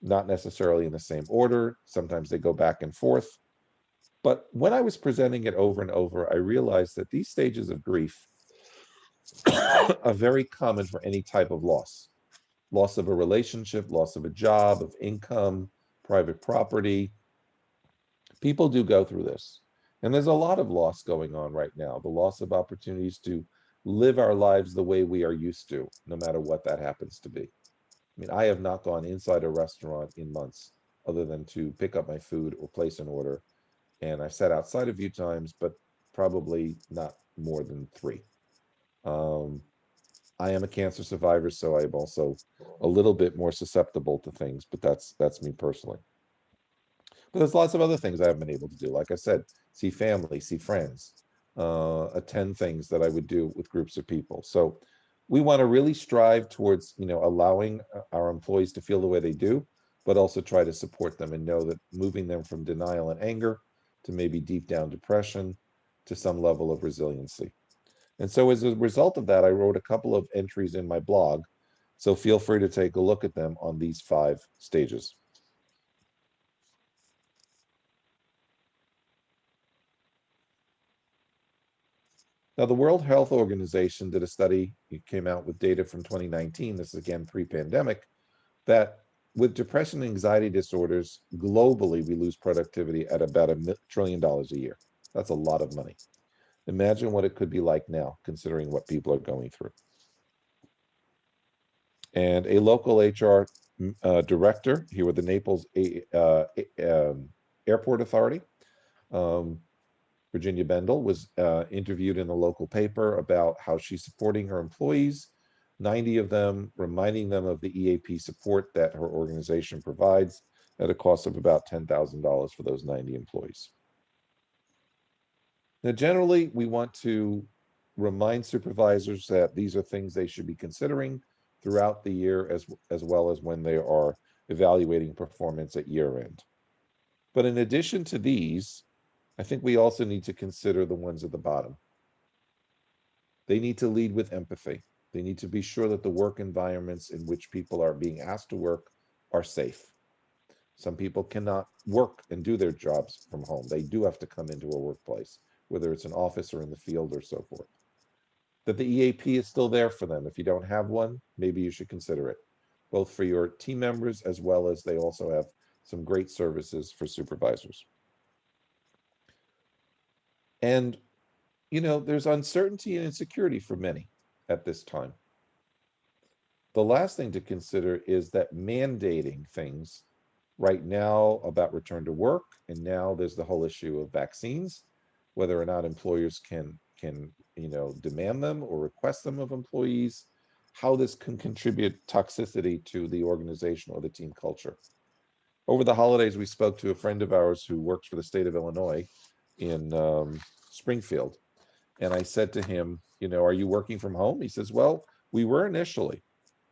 Not necessarily in the same order. Sometimes they go back and forth. But when I was presenting it over and over, I realized that these stages of grief are very common for any type of loss. Loss of a relationship, loss of a job, of income, private property. People do go through this. And there's a lot of loss going on right now. The loss of opportunities to live our lives the way we are used to, no matter what that happens to be. I mean, I have not gone inside a restaurant in months other than to pick up my food or place an order. And I've sat outside a few times, but probably not more than 3. I am a cancer survivor, so I'm also a little bit more susceptible to things, but that's me personally. But there's lots of other things I haven't been able to do. Like I said, see family, see friends, attend things that I would do with groups of people. So we want to really strive towards, allowing our employees to feel the way they do, but also try to support them and know that moving them from denial and anger to maybe deep down depression to some level of resiliency. And so as a result of that, I wrote a couple of entries in my blog. So feel free to take a look at them on these 5 stages. Now, the World Health Organization did a study. It came out with data from 2019. This is again pre-pandemic, that with depression and anxiety disorders, globally, we lose productivity at about $1 trillion a year. That's a lot of money. Imagine what it could be like now, considering what people are going through. And a local HR director here with the Naples Airport Authority, Virginia Bendel, was interviewed in a local paper about how she's supporting her employees, 90 of them, reminding them of the EAP support that her organization provides at a cost of about $10,000 for those 90 employees. Now, generally, we want to remind supervisors that these are things they should be considering throughout the year, as well as when they are evaluating performance at year end. But in addition to these, I think we also need to consider the ones at the bottom. They need to lead with empathy. They need to be sure that the work environments in which people are being asked to work are safe. Some people cannot work and do their jobs from home. They do have to come into a workplace, whether it's an office or in the field or so forth. That the EAP is still there for them. If you don't have one, maybe you should consider it, both for your team members as well as they also have some great services for supervisors. And, there's uncertainty and insecurity for many at this time. The last thing to consider is that mandating things right now about return to work, and now there's the whole issue of vaccines, whether or not employers can demand them or request them of employees, how this can contribute toxicity to the organization or the team culture. Over the holidays, we spoke to a friend of ours who works for the state of Illinois in Springfield. And I said to him, are you working from home? He says, well, we were initially,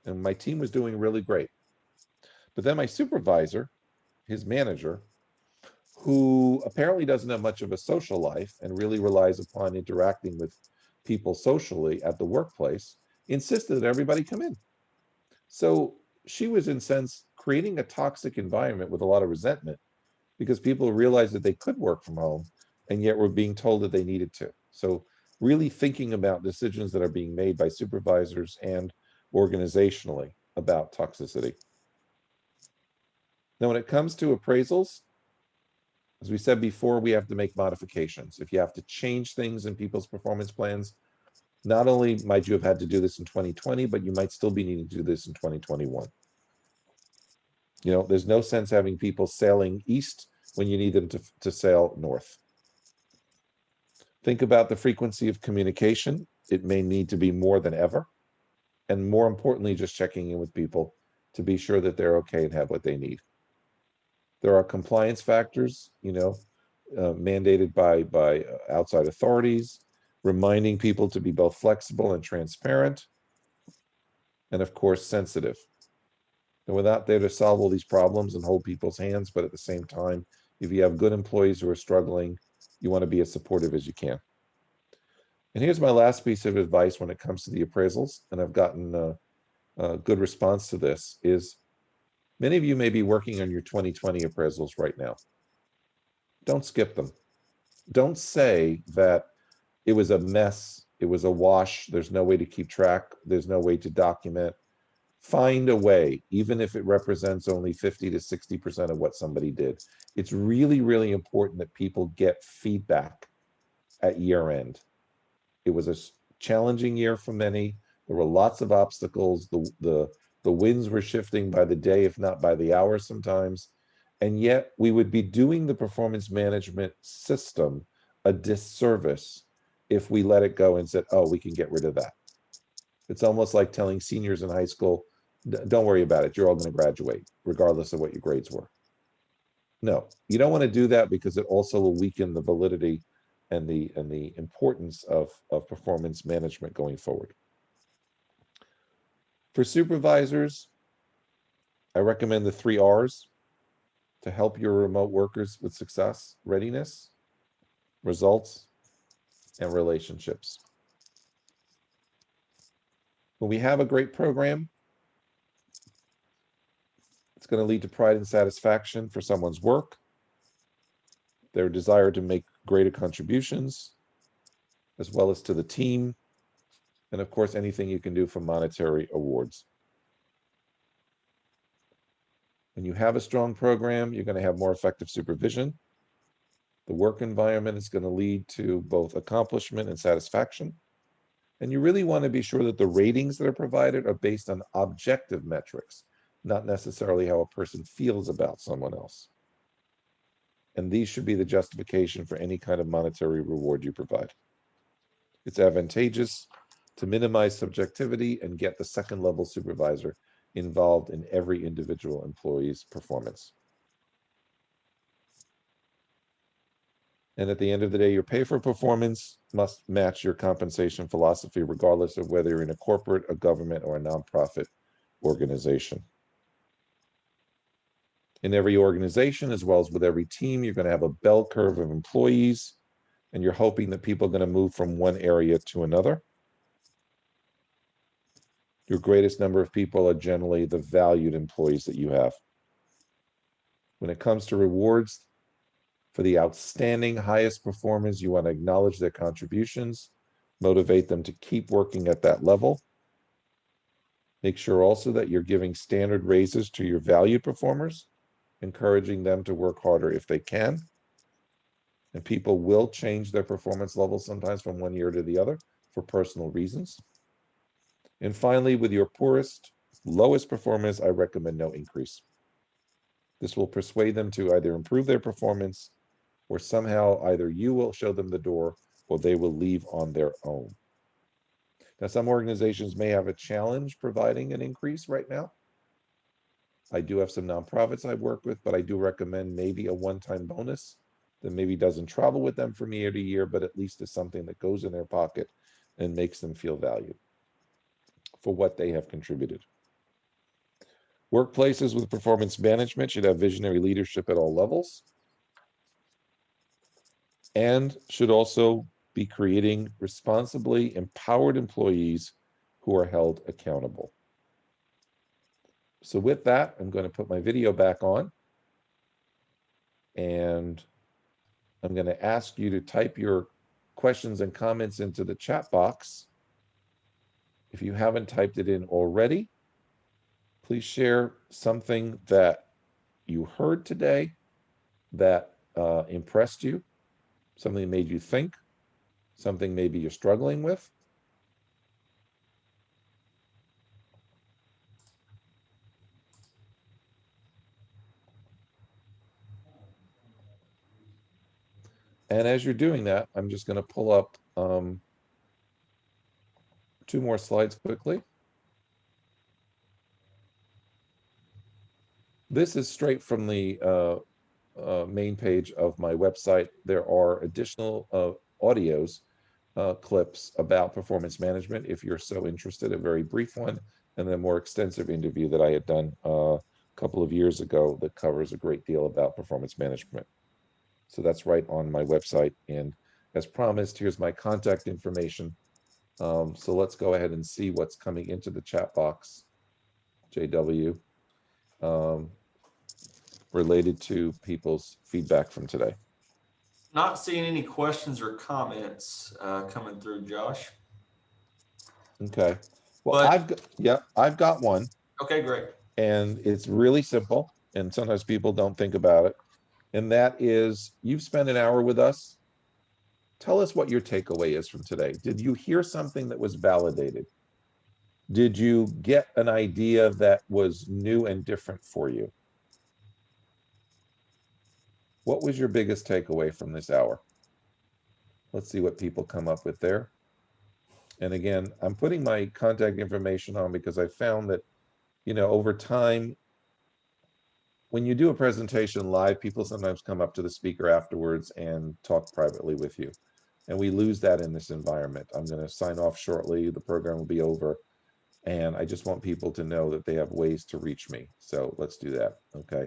and my team was doing really great. But then my supervisor, his manager, who apparently doesn't have much of a social life and really relies upon interacting with people socially at the workplace, insisted that everybody come in. So she was, in a sense, creating a toxic environment with a lot of resentment because people realized that they could work from home and yet were being told that they needed to. So really thinking about decisions that are being made by supervisors and organizationally about toxicity. Now, when it comes to appraisals, as we said before, we have to make modifications. If you have to change things in people's performance plans, not only might you have had to do this in 2020, but you might still be needing to do this in 2021. There's no sense having people sailing east when you need them to sail north. Think about the frequency of communication. It may need to be more than ever. And more importantly, just checking in with people to be sure that they're okay and have what they need. There are compliance factors, mandated by outside authorities, reminding people to be both flexible and transparent, and of course, sensitive. And we're not there to solve all these problems and hold people's hands, but at the same time, if you have good employees who are struggling, you want to be as supportive as you can. And here's my last piece of advice when it comes to the appraisals, and I've gotten a good response to this, is many of you may be working on your 2020 appraisals right now. Don't skip them. Don't say that it was a mess, it was a wash, there's no way to keep track, there's no way to document. Find a way, even if it represents only 50 to 60% of what somebody did. It's really, really important that people get feedback at year end. It was a challenging year for many. There were lots of obstacles. The winds were shifting by the day, if not by the hour sometimes. And yet we would be doing the performance management system a disservice if we let it go and said, oh, we can get rid of that. It's almost like telling seniors in high school, don't worry about it, you're all going to graduate, regardless of what your grades were. No, you don't want to do that because it also will weaken the validity and the importance of performance management going forward. For supervisors, I recommend the 3 R's to help your remote workers with success: readiness, results, and relationships. When we have a great program, it's going to lead to pride and satisfaction for someone's work, their desire to make greater contributions, as well as to the team, and of course, anything you can do for monetary awards. When you have a strong program, you're going to have more effective supervision. The work environment is going to lead to both accomplishment and satisfaction. And you really want to be sure that the ratings that are provided are based on objective metrics, not necessarily how a person feels about someone else. And these should be the justification for any kind of monetary reward you provide. It's advantageous to minimize subjectivity and get the second level supervisor involved in every individual employee's performance. And at the end of the day, your pay for performance must match your compensation philosophy, regardless of whether you're in a corporate, a government, or a nonprofit organization. In every organization, as well as with every team, you're going to have a bell curve of employees, and you're hoping that people are going to move from one area to another. Your greatest number of people are generally the valued employees that you have. When it comes to rewards, for the outstanding highest performers, you want to acknowledge their contributions, motivate them to keep working at that level. Make sure also that you're giving standard raises to your valued performers, encouraging them to work harder if they can. And people will change their performance levels sometimes from one year to the other for personal reasons. And finally, with your poorest Lowest performers, I recommend no increase. This will persuade them to either improve their performance or somehow either you will show them the door or they will leave on their own. Now, some organizations may have a challenge providing an increase right now. I do have some nonprofits I've worked with, but I do recommend maybe a one-time bonus that maybe doesn't travel with them from year to year, but at least is something that goes in their pocket and makes them feel valued for what they have contributed. Workplaces with performance management should have visionary leadership at all levels and should also be creating responsibly empowered employees who are held accountable. So with that, I'm going to put my video back on, and I'm going to ask you to type your questions and comments into the chat box. If you haven't typed it in already, please share something that you heard today that impressed you, something that made you think, something maybe you're struggling with. And as you're doing that, I'm just going to pull up 2 more slides quickly. This is straight from the main page of my website. There are additional audios, clips about performance management if you're so interested, a very brief one, and a more extensive interview that I had done a couple of years ago that covers a great deal about performance management. So that's right on my website. And as promised, here's my contact information. So let's go ahead and see what's coming into the chat box, JW, related to people's feedback from today. Not seeing any questions or comments coming through, Josh. Okay. Well, But, I've got one. Okay, great. And it's really simple. And sometimes people don't think about it. And that is, you've spent an hour with us. Tell us what your takeaway is from today. Did you hear something that was validated? Did you get an idea that was new and different for you? What was your biggest takeaway from this hour? Let's see what people come up with there. And again, I'm putting my contact information on because I found that, you know, over time, when you do a presentation live, people sometimes come up to the speaker afterwards and talk privately with you. And we lose that in this environment. I'm going to sign off shortly. The program will be over. And I just want people to know that they have ways to reach me. So let's do that. Okay.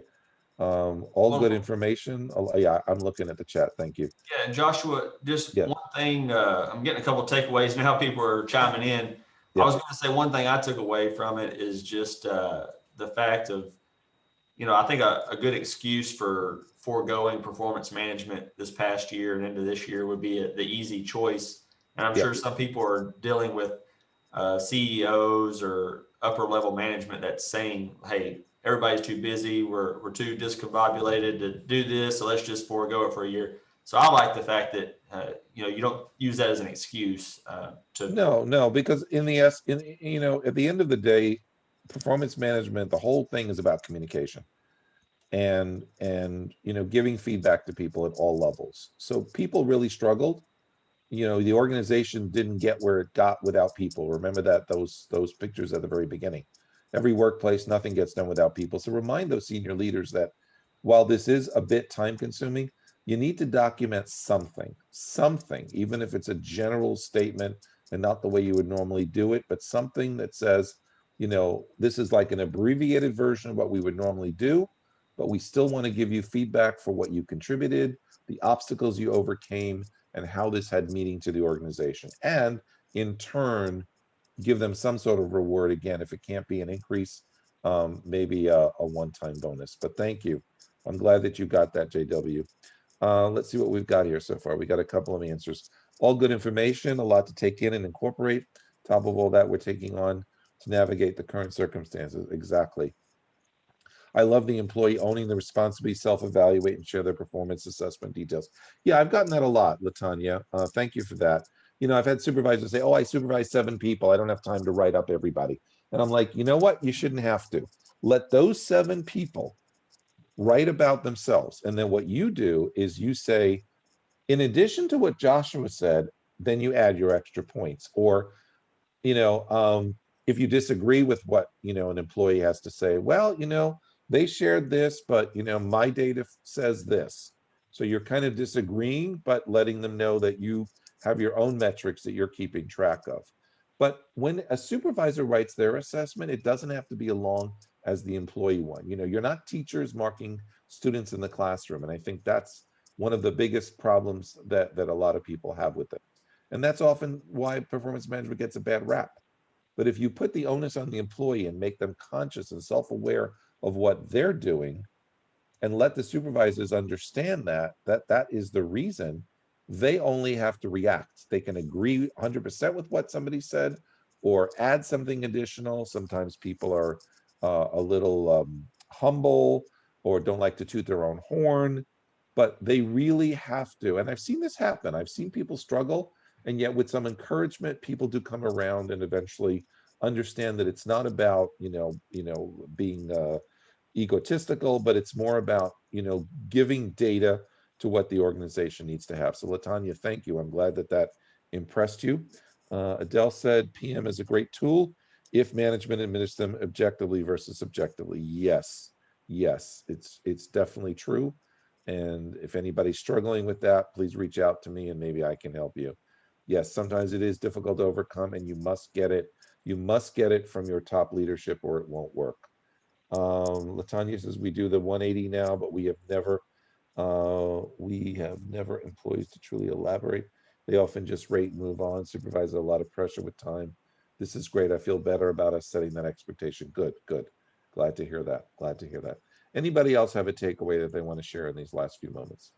All good information. Yeah, I'm looking at the chat. Thank you. Yeah, and Joshua, just Yeah. one thing, I'm getting a couple of takeaways now. People are chiming in. Yeah. I was going to say one thing I took away from it is just the fact of, you know, I think a good excuse for foregoing performance management this past year and into this year would be the easy choice. And I'm Yeah. sure some people are dealing with CEOs or upper level management that's saying, hey, everybody's too busy. We're too discombobulated to do this. So let's just forego it for a year. So I like the fact that, you know, you don't use that as an excuse to. No, because you know, at the end of the day, performance management, the whole thing is about communication and, you know, giving feedback to people at all levels. So people really struggled. You know, the organization didn't get where it got without people. Remember that those pictures at the very beginning. Every workplace, nothing gets done without people. So remind those senior leaders that while this is a bit time consuming, you need to document something, even if it's a general statement and not the way you would normally do it, but something that says, you know, this is like an abbreviated version of what we would normally do, but we still want to give you feedback for what you contributed, the obstacles you overcame, and how this had meaning to the organization. And in turn, give them some sort of reward. Again, if it can't be an increase, maybe a one-time bonus. But thank you. I'm glad that you got that, JW. Let's see what we've got here so far. We got a couple of answers. All good information, a lot to take in and incorporate. Top of all that, we're taking on to navigate the current circumstances. Exactly. I love the employee owning the responsibility, self-evaluate and share their performance assessment details. Yeah, I've gotten that a lot, Latanya. Thank you for that. you know, I've had supervisors say, oh, I supervise 7 people. I don't have time to write up everybody. And I'm like, you know what? You shouldn't have to. Let those 7 people write about themselves. And then what you do is you say, in addition to what Joshua said, then you add your extra points. Or, you know, if you disagree with what, you know, an employee has to say, well, you know, they shared this, but, you know, my data says this. So you're kind of disagreeing, but letting them know that you have your own metrics that you're keeping track of. But when a supervisor writes their assessment, it doesn't have to be as long as the employee one. You know, you're not teachers marking students in the classroom. And I think that's one of the biggest problems that a lot of people have with it. And that's often why performance management gets a bad rap. But if you put the onus on the employee and make them conscious and self-aware of what they're doing, and let the supervisors understand that is the reason, they only have to react. They can agree 100% with what somebody said or add something additional. Sometimes people are a little humble or don't like to toot their own horn, but they really have to. And I've seen this happen. I've seen people struggle, and yet with some encouragement, people do come around and eventually understand that it's not about, being egotistical, but it's more about, giving data to what the organization needs to have. So Latanya, thank you. I'm glad that impressed you. Adele said PM is a great tool if management administers them objectively versus subjectively. Yes, it's definitely true. And if anybody's struggling with that, please reach out to me and maybe I can help you. Yes, sometimes it is difficult to overcome, and you must get it. You must get it from your top leadership or it won't work. Latanya says we do the 180 now, but we have never employees to truly elaborate. They often just rate and move on. Supervise a lot of pressure with time. This is great. I feel better about us setting that expectation. Good. Glad to hear that. Anybody else have a takeaway that they want to share in these last few moments?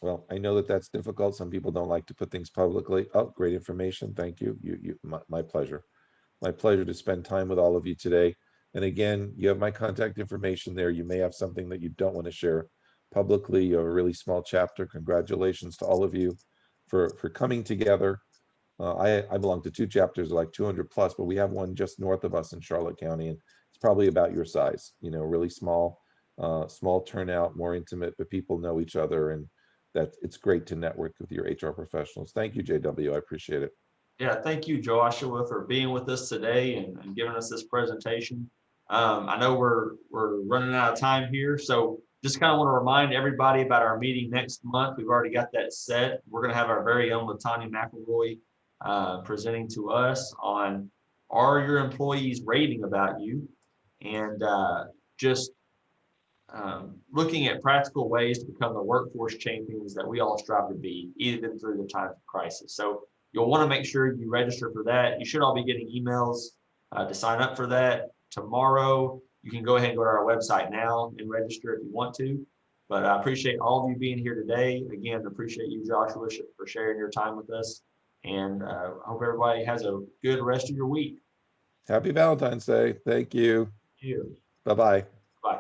Well, I know that that's difficult. Some people don't like to put things publicly. Oh, great information. Thank you. My pleasure. My pleasure to spend time with all of you today. And again, you have my contact information there. You may have something that you don't want to share publicly, or a really small chapter. Congratulations to all of you for coming together. I belong to 2 chapters, like 200 plus, but we have one just north of us in Charlotte County, and it's probably about your size, really small, small turnout, more intimate, but people know each other, and that it's great to network with your HR professionals. Thank you, JW. I appreciate it. Yeah, thank you, Joshua, for being with us today and giving us this presentation. I know we're running out of time here, so just kind of want to remind everybody about our meeting next month. We've already got that set. We're going to have our very own Latanya McElroy presenting to us on, are your employees raving about you, and just looking at practical ways to become the workforce champions that we all strive to be, even through the times of crisis. So you'll want to make sure you register for that. You should all be getting emails to sign up for that tomorrow. You can go ahead and go to our website now and register if you want to. But I appreciate all of you being here today. Again, appreciate you, Joshua, for sharing your time with us. And I hope everybody has a good rest of your week. Happy Valentine's Day. Thank you. Thank you. Bye-bye. Bye.